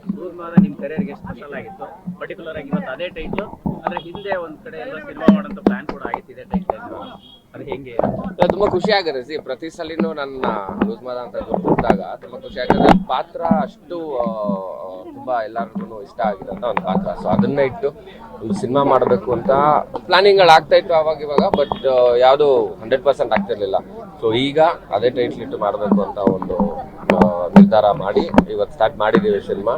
ನಿಮ್ಮ ಕರಿಯರ್ಗೆ ಸ್ಪೆಷಲ್ ಆಗಿತ್ತು ಪರ್ಟಿಕ್ಯುಲರ್ ಆಗಿ ಇವತ್ತು ಅದೇ ಟೈಟ್ಲು ಅಂದ್ರೆ ಹಿಂದೆ ಒಂದ್ ಕಡೆ ಎಲ್ಲ ಸಿನಿಮಾ ಮಾಡೋಂಥ ಪ್ಲಾನ್ ಕೂಡ ಆಗಿತ್ತು ಇದೇ ಟೈಟ್ಲ್ ಅದು ಹೆಂಗೆ ತುಂಬಾ ಖುಷಿ ಆಗುತ್ತೆ. ಪ್ರತಿ ಸಲಿನೂ ನನ್ನ ಲೂಸ್ ಮಾದ ಅಂತ ಗೊತ್ತಾಗ ತುಂಬಾ ಖುಷಿ ಆಗುತ್ತೆ. ಪಾತ್ರ ಅಷ್ಟು ತುಂಬಾ ಎಲ್ಲರಿಗೂ ಇಷ್ಟ ಆಗಿದೆ ಅಂತ ಒಂದು ಪಾತ್ರ. ಸೊ ಅದನ್ನ ಇಟ್ಟು ಒಂದು ಸಿನಿಮಾ ಮಾಡಬೇಕು ಅಂತ ಪ್ಲಾನಿಂಗ್ಗಳು ಆಗ್ತಾ ಇತ್ತು ಇವಾಗ. ಬಟ್ ಯಾವುದು 100% ಆಗ್ತಿರ್ಲಿಲ್ಲ. ಸೊ ಈಗ ಅದೇ ಟೈಟ್ಲ್ ಇಟ್ಟು ಮಾಡಬೇಕು ಅಂತ ಒಂದು ನಿರ್ಧಾರ ಮಾಡಿ ಇವತ್ತು ಸ್ಟಾರ್ಟ್ ಮಾಡಿದ್ದೀವಿ ಸಿನಿಮಾ.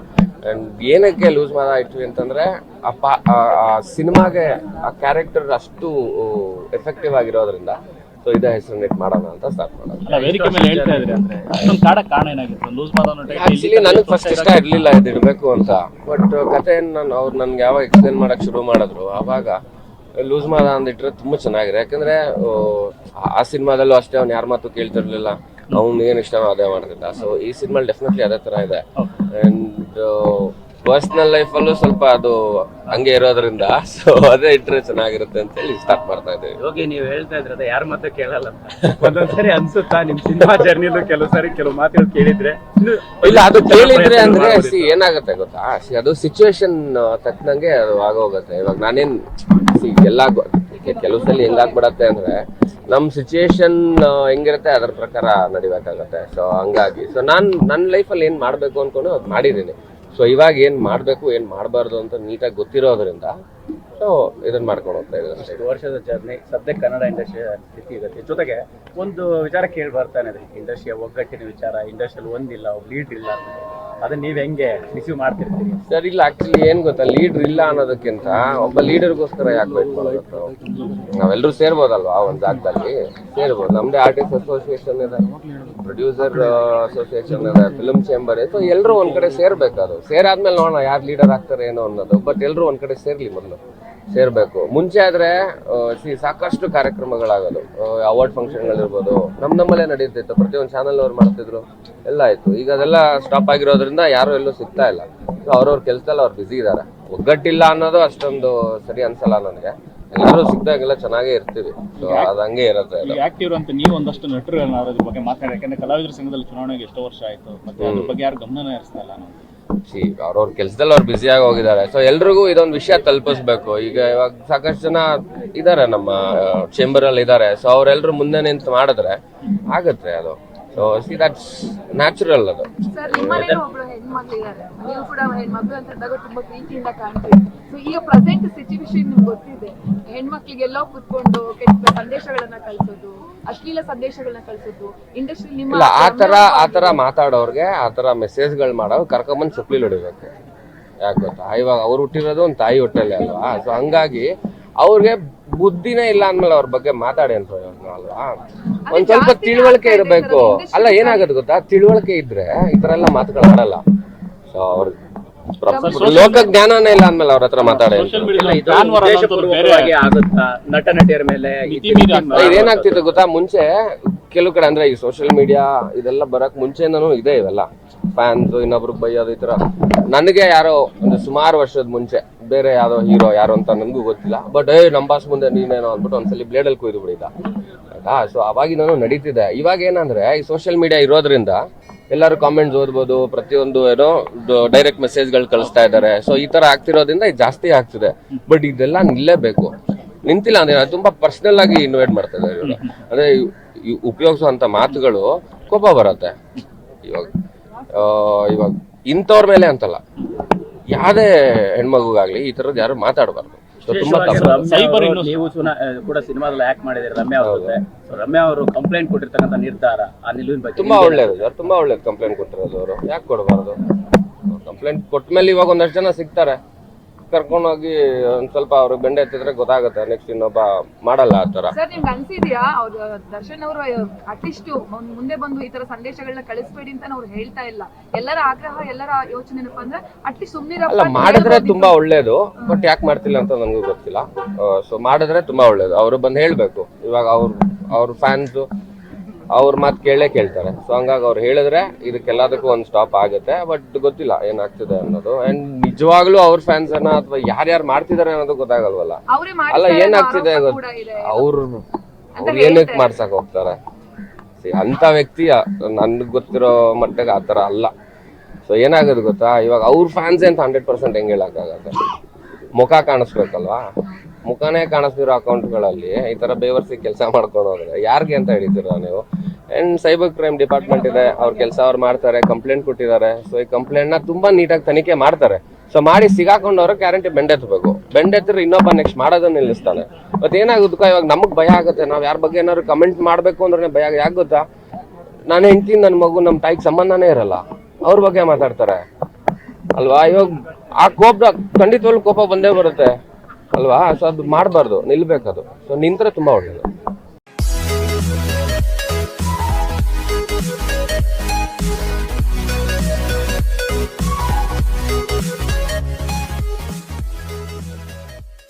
ಅಂಡ್ ಏನಕ್ಕೆ ಲೂಸ್ ಮಾದ ಇಟ್ವಿ ಅಂತಂದ್ರೆ ಆ ಸಿನಿಮಾಗೆ ಆ ಕ್ಯಾರೆಕ್ಟರ್ ಅಷ್ಟು ಎಫೆಕ್ಟಿವ್ ಆಗಿರೋದ್ರಿಂದ ಸೊ ಇದೇ ಹೆಸರನ್ನ ಇಟ್ಟು ಮಾಡೋಣ ಅಂತ ಸ್ಟಾರ್ಟ್ ಮಾಡೋದು. ಆಕ್ಚುಲಿ ನನಗೆ ಫಸ್ಟ್ ಇಷ್ಟ ಇರ್ಲಿಲ್ಲ ಇದು ಇಡಬೇಕು ಅಂತ. ಬಟ್ ಕಥೆಯನ್ನು ಅವ್ರು ನನ್ಗೆ ಯಾವಾಗ ಎಕ್ಸ್ಪ್ಲೇನ್ ಮಾಡಕ್ ಶುರು ಮಾಡಿದ್ರು ಆವಾಗ ಲೂಸ್ ಮಾದ ಅಂದಿಟ್ರೆ ತುಂಬಾ ಚೆನ್ನಾಗಿದೆ. ಯಾಕಂದ್ರೆ ಆ ಸಿನಿಮಾದಲ್ಲೂ ಅಷ್ಟೇ ಅವ್ನು ಯಾರ ಮಾತು ಕೇಳ್ತಿರ್ಲಿಲ್ಲ, ಅವ್ನು ಏನ್ ಇಷ್ಟನೋ ಅದೇ ಮಾಡ್ತಿದ್ದ. ಸೊ ಈ ಸಿನಿಮಾ ಡೆಫಿನೆಟ್ಲಿ ಅದೇ ತರ ಇದೆ. ಅಂಡ್ ಪರ್ಸನಲ್ ಲೈಫಲ್ಲೂ ಸ್ವಲ್ಪ ಅದು ಹಂಗೆ ಇರೋದ್ರಿಂದ ಸೊ ಅದೇ ಇಟ್ರೆ ಚೆನ್ನಾಗಿರುತ್ತೆ ಅಂತ ಹೇಳಿ ಸ್ಟಾರ್ಟ್ ಮಾಡ್ತಾ ಇದ್ದೀವಿ. ಹೋಗಿ ನೀವು ಹೇಳ್ತಾ ಇದ್ರೆ ಯಾರ ಮಾತು ಕೇಳಲ್ಲ ಒಂದೊಂದ್ಸರಿ ಅನ್ಸುತ್ತಾ ನಿಮ್ ಸಿನಿಮಾ ಜರ್ನಿಲೂ ಕೆಲವು ಸಾರಿ ಕೆಲವು ಮಾತುಗಳು ಕೇಳಿದ್ರೆ ಇಲ್ಲ ಅದು ಕೇಳಿದ್ರೆ ಅಂದ್ರೆ ಏನಾಗುತ್ತೆ ಗೊತ್ತಾ, ಅದು ಸಿಚುವೇಶನ್ ತಕ್ಕನಂಗೆ ಅದು ಆಗೋಗುತ್ತೆ. ಇವಾಗ ನಾನೇನ್ ಎಲ್ಲ ಕೆಲವು ಸಲ ಹೆಂಗಾಗ್ಬಿಡತ್ತೆ ಅಂದ್ರೆ ನಮ್ ಸಿಚುಯೇಷನ್ ಹೆಂಗಿರುತ್ತೆ ಅದ್ರ ಪ್ರಕಾರ ನಡಿಬೇಕಾಗತ್ತೆ. ಸೊ ಹಂಗಾಗಿ ಸೊ ನನ್ನ ಲೈಫಲ್ಲಿ ಏನ್ ಮಾಡ್ಬೇಕು ಅನ್ಕೊಂಡು ಅದು ಮಾಡಿದೀನಿ. ಸೊ ಇವಾಗ ಏನ್ ಮಾಡ್ಬೇಕು ಏನ್ ಮಾಡಬಾರ್ದು ಅಂತ ನೀಟಾಗಿ ಗೊತ್ತಿರೋದ್ರಿಂದ ಸೊ ಇದನ್ನ ಮಾಡ್ಕೊಂಡು ಹೋಗ್ತಾ ಇದ್ದಾರೆ. 2 ವರ್ಷದ ಜರ್ನಿ ಸದ್ಯಕ್ಕೆ ಕನ್ನಡ ಇಂಡಸ್ಟ್ರಿಯ ಸ್ಥಿತಿ ಇರುತ್ತೆ. ಜೊತೆಗೆ ಒಂದು ವಿಚಾರ ಕೇಳಿ ಬರ್ತಾನೆ ಇದೆ, ಇಂಡಸ್ಟ್ರಿಯ ಒಗ್ಗಟ್ಟಿನ ವಿಚಾರ. ಇಂಡಸ್ಟ್ರಿಯಲ್ಲಿ ಒಂದಿಲ್ಲ, ಲೀಡ್ ಇಲ್ಲ, ಅದನ್ನ ನೀವ್ ಹೆಂಗೆ ರಿಸೀವ್ ಮಾಡ್ತಿರ್ತೀರಿ? ಸರ್ ಇಲ್ಲ, ಆಕ್ಚುಲಿ ಏನ್ ಗೊತ್ತಾ, ಲೀಡರ್ ಇಲ್ಲ ಅನ್ನೋದಕ್ಕಿಂತ ಒಬ್ಬ ಲೀಡರ್ಗೋಸ್ಕರ ಯಾಕೆ ವೇಟ್ ಮಾಡೋದು? ನಾವೆಲ್ಲರೂ ಸೇರ್ಬೋದಲ್ವಾ ಒಂದ್ ಜಾಗದಲ್ಲಿ ಸೇರ್ಬೋದು. ನಮ್ದೇ ಆರ್ಟಿಸ್ಟ್ ಅಸೋಸಿಯೇಷನ್ ಇದೆ, ಪ್ರೊಡ್ಯೂಸರ್ ಅಸೋಸಿಯೇಷನ್ ಇದೆ, ಫಿಲ್ಮ್ ಚೇಂಬರ್ ಇದೆ. ಸೊ ಎಲ್ಲರೂ ಒಂದ್ ಕಡೆ ಸೇರ್ಬೇಕದು. ಸೇರಾದ್ಮೇಲೆ ನೋಡೋಣ ಯಾರು ಲೀಡರ್ ಆಗ್ತಾರೆ ಏನೋ ಅನ್ನೋದು. ಬಟ್ ಎಲ್ಲರೂ ಒಂದ್ ಕಡೆ ಸೇರ್ಲಿ, ಮೊದಲು ಸೇರ್ಬೇಕು. ಮುಂಚೆ ಆದ್ರೆ ಸಾಕಷ್ಟು ಕಾರ್ಯಕ್ರಮಗಳಾಗೋದು, ಅವಾರ್ಡ್ ಫಂಕ್ಷನ್ಗಳಿರ್ಬೋದು ನಮ್ಮಲ್ಲೇ ನಡೀತಿತ್ತು. ಪ್ರತಿಯೊಂದು ಚಾನಲ್ ಅವ್ರು ಮಾಡ್ತಿದ್ರು, ಎಲ್ಲ ಆಯ್ತು. ಈಗ ಅದೆಲ್ಲ ಸ್ಟಾಪ್ ಆಗಿರೋದ್ರಿಂದ ಯಾರು ಎಲ್ಲೂ ಸಿಗ್ತಾ ಇಲ್ಲ. ಸೊ ಅವ್ರವ್ರ ಕೆಲ್ಸದಲ್ಲಿ ಅವ್ರು ಬಿಸಿ ಇದಾರೆ. ಒಗ್ಗಟ್ಟಿಲ್ಲ ಅನ್ನೋದು ಅಷ್ಟೊಂದು ಸರಿ ಅನ್ಸಲ್ಲ ನನಗೆ. ಎಲ್ಲರೂ ಸಿಕ್ತಾಗೆಲ್ಲ ಚೆನ್ನಾಗೇ ಇರ್ತೀವಿ. ಸೊ ಅದು ಹಂಗೆ ಇರುತ್ತೆ. ಆಕ್ಟಿವ್ ಅಂತ ನೀವು ಒಂದಷ್ಟು ನಟರು ಅದ್ರ ಬಗ್ಗೆ ಮಾತಾಡಿ, ಯಾಕಂದ್ರೆ ಕಲಾವಿದರ ಸಂಘದಲ್ಲಿ ಚುನಾವಣೆಗೆ ಎಷ್ಟೋ ವರ್ಷ ಆಯ್ತು, ಮತ್ತೆ ಅದ್ರ ಬಗ್ಗೆ ಯಾರು ಗಮನ ಹರಿಸ್ತಾ ಇಲ್ಲ. ಅವ್ರವ್ರ ಕೆಲ್ಸದಲ್ಲಿ ಅವ್ರು ಬ್ಯುಸಿ ಆಗಿ ಹೋಗಿದ್ದಾರೆ. ಸೊ ಎಲ್ರಿಗೂ ಇದೊಂದು ವಿಷಯ ತಲುಪಿಸ್ಬೇಕು. ಈಗ ಇವಾಗ ಸಾಕಷ್ಟು ಜನ ಇದಾರೆ ನಮ್ಮ ಚೇಂಬರ್ ಅಲ್ಲಿ ಇದಾರೆ. ಸೊ ಅವ್ರೆಲ್ರು ಮುಂದೆ ನಿಂತು ಮಾಡಿದ್ರೆ ಆಗುತ್ತೆ ಅದು. ಸೊ ಸಿ ದಟ್ಸ್ ನ್ಯಾಚುರಲ್ ಅದು. ಸರ್ ನಿಮ್ಮನೇಲಿ ಒಬ್ರು ಹೆಣ್ಮಕ್ಳು ಇದ್ದಾರೆ, ನೀವು ಕೂಡ ಹೆಣ್ಮಕ್ಳು ಅಂತ ಇದ್ದಾಗ ತುಂಬಾ ಪ್ರೀತಿಯಿಂದ ಕಾಣ್ತೀವಿ. ಸೊ ಈಗ ಪ್ರೆಸೆಂಟ್ ಸಿಚುವೇಶನ್ ನಿಮ್ಗೆ ಗೊತ್ತಿದೆ, ಹೆಣ್ಮಕ್ಳಿಗೆಲ್ಲೋ ಕುತ್ಕೊಂಡು ಕೆಟ್ಟ ಸಂದೇಶಗಳನ್ನ ಕಳ್ಸೋದು, ಅಶ್ಲೀಲ ಸಂದೇಶಗಳನ್ನ ಕಳ್ಸೋದು ಇಂಡಸ್ಟ್ರಿ ನಿಮ್ಮ ಇಲ್ಲ ಆತರ ಮಾತಾಡೋರ್ಗೆ ಆತರ ಮೆಸೇಜ್ಗಳು ಮಾಡೋ ಕರ್ಕೊಂಬಂದ್ ಸುಪ್ಲಿಲ್ ಹೊಡಿಬೇಕು. ಯಾಕೆ ಗೊತ್ತಾ, ಇವಾಗ ಅವ್ರು ಹುಟ್ಟಿರೋದು ಒಂದು ತಾಯಿ ಹೊಟ್ಟೆಲೆ ಅಲ್ವಾ. ಸೊ ಹಂಗಾಗಿ ಅವ್ರಿಗೆ ಬುದ್ಧಿನೇ ಇಲ್ಲ ಅಂದ್ಮೇಲೆ ಅವ್ರ ಬಗ್ಗೆ ಮಾತಾಡಿ ಅಂತ ಅಲ್ವಾ. ಒಂದ್ ಸ್ವಲ್ಪ ತಿಳುವಳಿಕೆ ಇರಬೇಕು. ಅಲ್ಲ ಏನಾಗದು ಗೊತ್ತಾ, ತಿಳುವಳಿಕೆ ಇದ್ರೆ ಈ ತರ ಎಲ್ಲ ಮಾತುಗಳು ಆಡಲ್ಲ. ಸೊ ಅವ್ರ ಲೋಕ ಜ್ಞಾನನೇ ಇಲ್ಲ ಅಂದ್ಮೇಲೆ ಅವ್ರ ಹತ್ರ ಮಾತಾಡಿ. ನಟ ನಟಿಯರ ಮೇಲೆ ಇದೇನಾಗ್ತಿತ್ತು ಗೊತ್ತಾ, ಮುಂಚೆ ಕೆಲವು ಕಡೆ ಅಂದ್ರೆ ಈ ಸೋಷಿಯಲ್ ಮೀಡಿಯಾ ಇದೆಲ್ಲ ಬರಕ್ ಮುಂಚೆನೂ ಇದೆ ಇವೆಲ್ಲ. ಫ್ಯಾನ್ಸ್ ಇನ್ನೊಬ್ರಿಗೆ ಬೈಯೋದು ಈ ತರ. ನನಗೆ ಯಾರೋ ಒಂದು ಸುಮಾರು ವರ್ಷದ ಮುಂಚೆ ಬೇರೆ ಯಾರೋ ಹೀರೋ ಯಾರು ಅಂತ ನನಗೂ ಗೊತ್ತಿಲ್ಲ, ಬಟ್ ನಮ್ಮ ಬಾಸ್ ಮುಂದೆ ನೀನೇನೋ ಅಂದ್ಬಿಟ್ಟು ಒಂದ್ಸಲಿ ಬ್ಲೇಡಲ್ಲಿ ಕುಯ್ದು ಬಿಡಿದ ಆಯ್ತಾ. ಸೊ ಅವಾಗಿನೂ ನಡೀತಿದೆ. ಇವಾಗ ಏನಂದ್ರೆ ಈ ಸೋಷಿಯಲ್ ಮೀಡಿಯಾ ಇರೋದ್ರಿಂದ ಎಲ್ಲರೂ ಕಾಮೆಂಟ್ಸ್ ಓದ್ಬೋದು, ಪ್ರತಿಯೊಂದು ಏನೋ ಡೈರೆಕ್ಟ್ ಮೆಸೇಜ್ಗಳು ಕಳಿಸ್ತಾ ಇದ್ದಾರೆ. ಸೊ ಈ ತರ ಆಗ್ತಿರೋದ್ರಿಂದ ಇದು ಜಾಸ್ತಿ ಆಗ್ತಿದೆ. ಬಟ್ ಇದೆಲ್ಲ ನಿಲ್ಲೇಬೇಕು. ನಿಂತಿಲ್ಲ ಅಂದ್ರೆ ತುಂಬಾ ಪರ್ಸನಲ್ ಆಗಿ ಇನ್ವೈಟ್ ಮಾಡ್ತಾ ಇದ್ದಾರೆ ಇವರು. ಅಂದ್ರೆ ಉಪಯೋಗಿಸುವಂತ ಮಾತುಗಳು ಕೋಪ ಬರುತ್ತೆ. ಇವಾಗ ಇಂಥವ್ರ ಮೇಲೆ ಅಂತಲ್ಲ, ಯಾವ್ದೇ ಹೆಣ್ಮಗುಗಾಗ್ಲಿ ಈ ತರದ್ ಯಾರು ಮಾತಾಡಬಾರ್ದು. ನೀವು ಕೂಡ ಸಿನಿಮಾದಲ್ಲಿ ಆಕ್ಟ್ ಮಾಡಿದಿರಿ ರಮ್ಯಾ ಅವ್ರ ಜೊತೆ. ರಮ್ಯಾ ಅವರು ಕಂಪ್ಲೇಂಟ್ ಕೊಟ್ಟಿರ್ತಕ್ಕಂಥ ನಿರ್ಧಾರ ಆ ನಿಲುವಿನ ಬಗ್ಗೆ ತುಂಬಾ ಒಳ್ಳೇದು ಸರ್, ತುಂಬಾ ಒಳ್ಳೇದು ಕಂಪ್ಲೇಂಟ್ ಕೊಟ್ಟಿರೋದು. ಅವರು ಯಾಕೆ ಕೊಡಬಾರ್ದು? ಕಂಪ್ಲೇಂಟ್ ಕೊಟ್ಟ ಮೇಲೆ ಇವಾಗ ಒಂದಷ್ಟು ಜನ ಸಿಗ್ತಾರೆ, ಕರ್ಕೊಂಡೋಗಿ ಒಂದ್ ಸ್ವಲ್ಪ ಅವ್ರಿಗೆ ಬೆಂಡೆ ಎತ್ತಿದ್ರೆ ಗೊತ್ತಾಗುತ್ತೆ. ನೆಕ್ಸ್ಟ್ ಇನ್ನೊಬ್ಬ ಮಾಡಲ್ಲ ಆ ತರ. ಸರ್ ನಿಮ್ಗೆ ಅನ್ಸಿದ್ಯಾ ಅವ್ರು ದರ್ಶನ್ ಅವರು ಅಟ್ಲೀಸ್ಟ್ ಮುಂದೆ ಬಂದು ಈ ತರ ಸಂದೇಶಗಳನ್ನ ಕಳಿಸ್ಬೇಡಿ ಅಂತ ಅವ್ರು ಹೇಳ್ತಾ ಇಲ್ಲ? ಎಲ್ಲರ ಆಗ್ರಹ, ಎಲ್ಲರ ಯೋಚನೆ ಏನಪ್ಪಾ ಅಂದ್ರೆ ಅಟ್ಲೀಸ್ಟ್ ಸುಮ್ಮನೆ ಅಲ್ಲ ಮಾಡಿದ್ರೆ ತುಂಬಾ ಒಳ್ಳೇದು. ಬಟ್ ಯಾಕೆ ಮಾಡ್ತಿಲ್ಲ ಅಂತ ನನಗೂ ಗೊತ್ತಿಲ್ಲ. ಸೊ ಮಾಡಿದ್ರೆ ತುಂಬಾ ಒಳ್ಳೇದು. ಅವರು ಬಂದು ಹೇಳ್ಬೇಕು. ಇವಾಗ ಅವ್ರ ಫ್ಯಾನ್ಸ್ ಅವ್ರ ಮಾತು ಕೇಳ್ತಾರೆ. ಸೊ ಹಂಗಾಗಿ ಅವ್ರು ಹೇಳಿದ್ರೆ ಇದಕ್ಕೆಲ್ಲದಕ್ಕೂ ಒಂದು ಸ್ಟಾಪ್ ಆಗುತ್ತೆ. ಬಟ್ ಗೊತ್ತಿಲ್ಲ ಏನಾಗ್ತಿದೆ ಅನ್ನೋದು. ಅಂಡ್ ನಿಜವಾಗ್ಲೂ ಅವ್ರ ಫ್ಯಾನ್ಸ್ ಅನ್ನ ಅಥವಾ ಯಾರ್ಯಾರು ಮಾಡ್ತಿದಾರೆ ಅನ್ನೋದು ಗೊತ್ತಾಗಲ್ವಲ್ಲ. ಅಲ್ಲ ಏನಾಗ್ತಿದೆ ಅವ್ರು ಏನಕ್ಕೆ ಮಾಡ್ಸಕ್ ಹೋಗ್ತಾರೆ? ಅಂತ ವ್ಯಕ್ತಿ ನನ್ಗೆ ಗೊತ್ತಿರೋ ಮಟ್ಟಿಗೆ ಆತರ ಅಲ್ಲ. ಸೊ ಏನಾಗೋದು ಗೊತ್ತಾ, ಇವಾಗ ಅವ್ರ ಫ್ಯಾನ್ಸೇ ಅಂತ 100% ಹೆಂಗೆ ಹೇಳಕ್ಕಾಗತ್ತೆ? ಮುಖ ಕಾಣಿಸ್ಬೇಕಲ್ವಾ? ಮುಖನೇ ಕಾಣಿಸ್ತಿರೋ ಅಕೌಂಟ್ಗಳಲ್ಲಿ ಈ ತರ ಬೇವರ್ಸಿ ಕೆಲಸ ಮಾಡ್ಕೊಂಡು ಹೋದ್ರೆ ಯಾರಿಗೆ ಅಂತ ಹಿಡಿತೀರಾ ನೀವು? ಅಂಡ್ ಸೈಬರ್ ಕ್ರೈಮ್ ಡಿಪಾರ್ಟ್ಮೆಂಟ್ ಇದೆ, ಅವ್ರ ಕೆಲಸ ಅವ್ರು ಮಾಡ್ತಾರೆ, ಕಂಪ್ಲೇಂಟ್ ಕೊಟ್ಟಿದ್ದಾರೆ. ಸೊ ಈ ಕಂಪ್ಲೇಂಟ್ನ ತುಂಬಾ ನೀಟಾಗಿ ತನಿಖೆ ಮಾಡ್ತಾರೆ. ಸೊ ಮಾಡಿ ಸಿಗಾಕೊಂಡವ್ರು ಗ್ಯಾರಂಟಿ ಬೆಂಡೆತ್ತಬೇಕು. ಬೆಂಡೆತ್ತಿದ್ರೆ ಇನ್ನೊಬ್ಬ ನೆಕ್ಸ್ಟ್ ಮಾಡೋದನ್ನ ನಿಲ್ಲಿಸ್ತಾನೆ. ಮತ್ತೆ ಏನಾಗುತ್ತೆ ಇವಾಗ ನಮಗೆ ಭಯ ಆಗುತ್ತೆ, ನಾವು ಯಾರ ಬಗ್ಗೆ ಏನಾದ್ರು ಕಮೆಂಟ್ ಮಾಡಬೇಕು ಅಂದ್ರೆ ಭಯ. ಯಾಕೆ ಗೊತ್ತಾ, ನಾನು ಹೆಂಡ್ತೀನಿ, ನನ್ನ ಮಗು, ನಮ್ಮ ತಾಯಿಗೆ ಸಂಬಂಧನೇ ಇರಲ್ಲ, ಅವ್ರ ಬಗ್ಗೆ ಮಾತಾಡ್ತಾರೆ ಅಲ್ವಾ? ಇವಾಗ ಆ ಕೋಪ ಖಂಡಿತವಾಗ್ಲೂ ಕೋಪ ಬಂದೇ ಬರುತ್ತೆ ಅಲ್ವಾ? ಸೊ ಅದು ಮಾಡಬಾರ್ದು, ನಿಲ್ಬೇಕದು. ಸೊ ನಿಂತ್ರೆ ತುಂಬಾ ಒಳ್ಳೇದು.